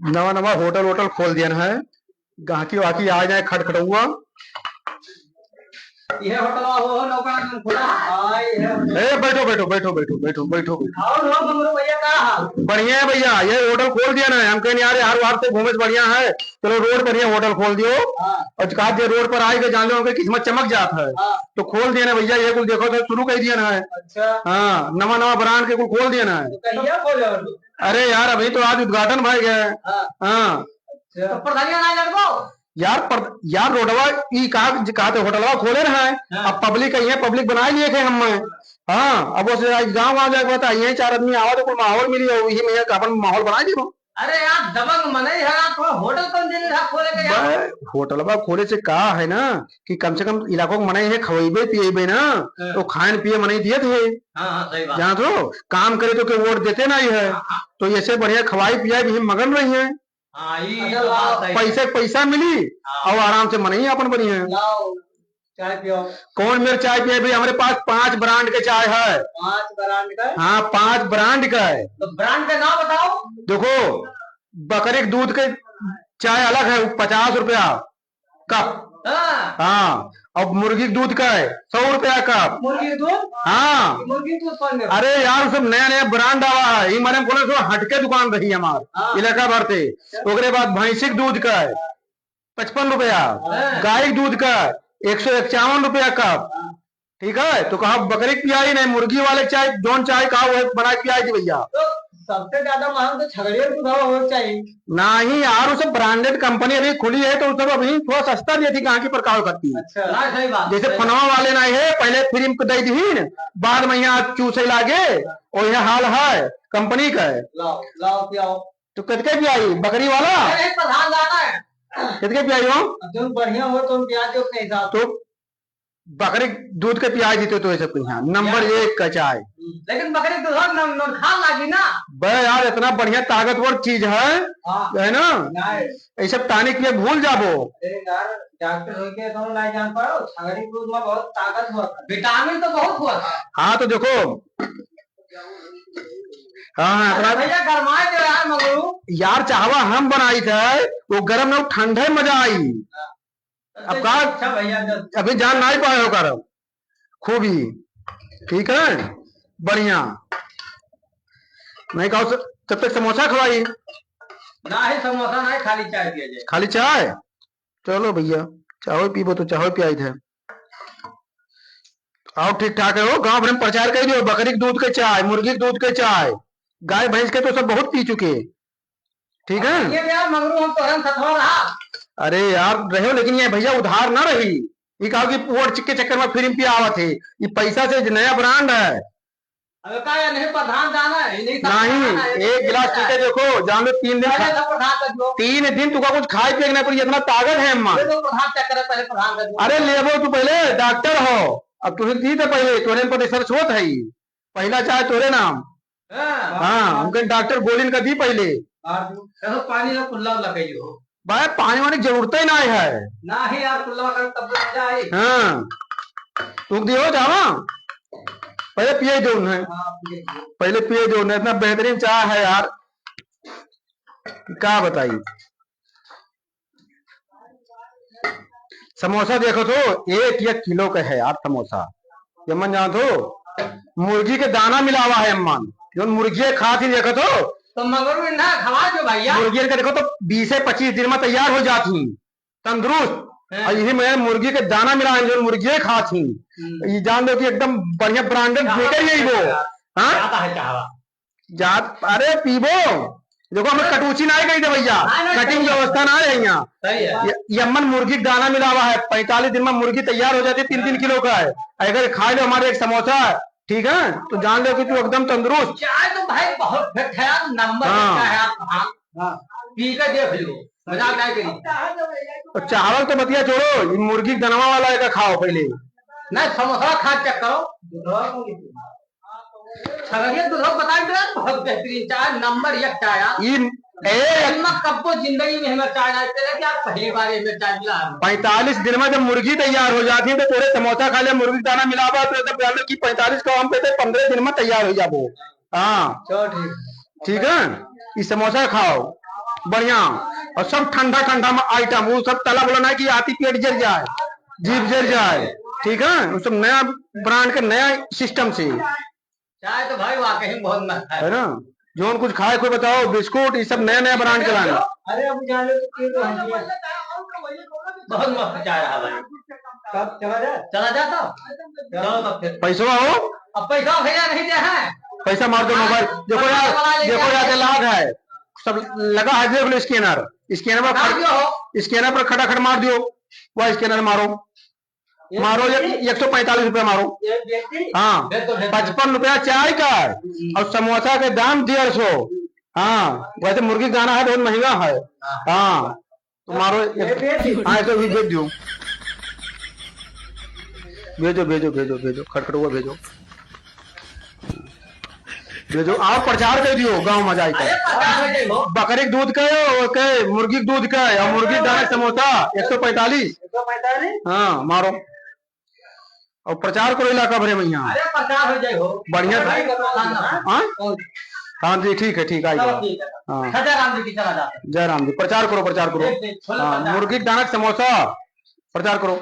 नवा नवा होटल वोटल खोल दिया है। गाहकी वाकी आ जाए खटखटुआ। ये होटल हो नौका खुला हाय ए बैठो बैठो बैठो बैठो बैठो बैठो और हो मंगरू भैया का हाल। बढ़िया है भैया, ये होटल खोल दिया ना। हम कहीं यार हर बार से घूमे बढ़िया है। चलो रोड पर ये होटल खोल दियो। और कहा जो रोड पर आएगा जान लो किस्मत चमक जाता है। तो खोल दिया ना भैया, ये कुछ देखो तो शुरू कर दिया ना है। अच्छा हाँ, नवा नवा ब्रांड के कुछ खोल दिया ना है। तो कहिया खोले और अरे यार अभी तो आज उद्घाटन भाई गया है। हाँ तो प्रधानिया ना लड़को यार रोडवा ई कहा होटलवा खोले रहा है। अब पब्लिक है, पब्लिक बना लिए थे हम। हाँ अब उसे गाँव गाँव जाके बताइए, चार आदमी आवा तो कोई माहौल मिली वही में अपन माहौल बना दी। अरे यार दबंग मने है तो होटल कौन दिन था खोले के यार। होटलवा खोले से कहा है ना कि कम से कम इलाकों को मनाई है, खवेबे पिएबे ना तो खान पिए मनाई दिए थे। सही बात। जहाँ तो काम करे तो वोट देते ना ही है। तो ऐसे बढ़िया खवाई पियाई भी मगन रही है। पैसे पैसा मिली और आराम से मनाई अपन बढ़िया। चाय पियो। कौन मेरे चाय पिए भी? हमारे पास 5 ब्रांड के चाय है। 5 ब्रांड का? हाँ 5 ब्रांड का है। तो ब्रांड का नाम बताओ। देखो बकरे के दूध के चाय अलग है, 50 रुपया कप। हाँ और मुर्गी के दूध का है 100 रुपया कप। मुर्गी दूध? हाँ मुर्गी दूध कौन दे? अरे यार सब नया नया ब्रांड आवा है। मैंने बोले हटके दुकान रही हमारे इलाका भर से। उसके बाद भैंसी के दूध का है 55 रुपया, गाय के दूध का 151 रुपया कप। ठीक है, तो कहा बकरी की पियाई नहीं, मुर्गी वाले चाय जोन चाय कहा वो बना पियाई थी भैया। तो सबसे ज्यादा महंगा तो छगड़िया दूध हो चाहिए। नहीं यार वो सब ब्रांडेड कंपनी अभी खुली है तो सब अभी थोड़ा सस्ता दी थी कहाँ की प्रकार करती है। अच्छा सही बात। जैसे फनवा वाले नहीं है, पहले फिल्म को दी थी बाद में यहाँ चूसे लागे और यह हाल है कंपनी का है। लाओ लाओ पियाओ। तो कितने पियाई बकरी वाला? प्रधान लाना है। कितने पियाई हो? तुम बढ़िया हो तुम प्याज अपने हिसाब। तो बकरी दूध के प्याज देते तो ऐसे यहाँ नंबर 1 का चाय। लेकिन बकरी दूध खा लागी ना बे यार इतना बढ़िया ताकतवर चीज है ना। ये सब टानिक ये भूल जाबो। डॉक्टर होके तुम नहीं जान पाओ छगड़ी दूध में बहुत ताकत हुआ, विटामिन तो बहुत हुआ। हाँ तो देखो हाँ भैया गरमाए दे यार मगरू। यार चाहवा हम बनाई थे वो गर्म में ठंडे मजा आई। अब का अच्छा भैया अभी जान नहीं पाए हो कर खूबी। ठीक है बढ़िया नहीं कहो तब तक समोसा खवाई ना है समोसा ना है खाली चाय दिया जाए। खाली चाय? चलो भैया चाहो पीबो तो चाहो पियाई थे। आओ ठीक ठाक है। वो गांव भर में प्रचार कर दियो बकरी के दूध के चाय, मुर्गी के दूध के चाय, गाय भैंस के तो सब बहुत पी चुके। ठीक है ये यार मगरू हम तो सथवा रहा। अरे यार रहे लेकिन ये भैया उधार ना रही। ये कहा कि वोट के चक्कर में फिल्म पे आवा थे। ये पैसा से नया ब्रांड है। अबे का या नहीं प्रधान जाना है नहीं एक गिलास पी के देखो जान लो 3 दिन तुका कुछ खाए पिए नहीं पड़ी इतना ताकत है अम्मा। अरे लेबो तू पहले डॉक्टर हो। अब तुझे दी थे पहले तोरे पर रिसर्च होत है पहला चाहे तोरे नाम। हाँ हमके डॉक्टर गोलिन का दी पहले। पानी ना खुला लगाइयो भाई पानी वानी जरूरत ही नहीं है ना ही यार खुला कर तब मजा आई। हाँ तुम दियो जावा पहले पिए दो उन्हें। पहले पिए दो उन्हें। इतना बेहतरीन चाय है यार क्या बताइए। समोसा देखो तो 1 किलो का है यार समोसा। यमन जान तो मुर्गी के दाना मिलावा है अम्मान जो मुर्गी खाती देखो तो मगर ना खवा जो भैया मुर्गी का देखो तो 20 से 25 दिन में तैयार हो जाती तंदुरुस्त। और यही मैं मुर्गी के दाना मिला जो मुर्गी खाती ये जान लो कि एकदम बढ़िया ब्रांडेड फेंके यही वो। हाँ जात अरे पीबो देखो हमें कटूची ना गई थे भैया कटिंग व्यवस्था ना है यहाँ। यमन मुर्गी का दाना मिला हुआ है 45 दिन में मुर्गी तैयार हो जाती है 3-3 किलो का है। अगर खा लो हमारे एक समोसा है ठीक है तो जान लो कि तू एकदम तंदुरुस्त। चाय तो भाई बहुत नंबर पी कर देख लो मजाक नहीं करी। तो चावल तो बतिया छोड़ो मुर्गी दनवा वाला का खाओ पहले ना समोसा खा चेक करो। बहुत बेहतरीन चाय नंबर 1 चाय। कब्बो जिंदगी में हमें चाय नहीं पीते कि आप पहली बार हमें चाय मिला। 45 दिन में जब मुर्गी तैयार हो जाती है तो थोड़े समोसा खा ले मुर्गी दाना मिला हुआ तो कि 45 का हम पे 15 दिन में तैयार हो जाबो। हाँ चलो ठीक है ये समोसा खाओ बढ़िया। और सब ठंडा ठंडा आइटम, वो सब तला बोला ना कि आती पेट जल जाए, जीभ जल जाए, ठीक है। वो सब नया ब्रांड के नया सिस्टम से चाय तो भाई वाकई में बहुत मस्त है ना। जो कुछ खाए कोई बताओ, बिस्कुट ये सब नया नया ब्रांड के लाने। अरे अब जाने बहुत मस्त चाय रहा भाई। कब चला जाता पैसा हो, अब पैसा भैया नहीं दे है, पैसा मार दो मोबाइल। देखो यार, देखो यार लाभ है, सब लगा है, देख लो स्कैनर, स्कैनर पर खटाखट मार दियो, वह स्कैनर मारो, मारो 145 रुपया मारो। हाँ 55 रुपया चाय का, और समोसा के दाम 150। हाँ वैसे मुर्गी का दाना है बहुत महंगा है। हाँ तो मारो, हाँ तो भी भेज दो, भेजो भेजो भेजो भेजो, खटखट हुआ भेजो भेजो। आप प्रचार कर दियो गांव में जाकर, बकरी दूध के मुर्गी दूध के, और मुर्गी दाना समोसा 145। हाँ मारो और प्रचार करो इलाका भरे में यहाँ। बढ़िया। हाँ जी ठीक है, ठीक आएगा। हाँ जय राम जी, प्रचार करो प्रचार करो। हाँ मुर्गी दाना समोसा प्रचार करो।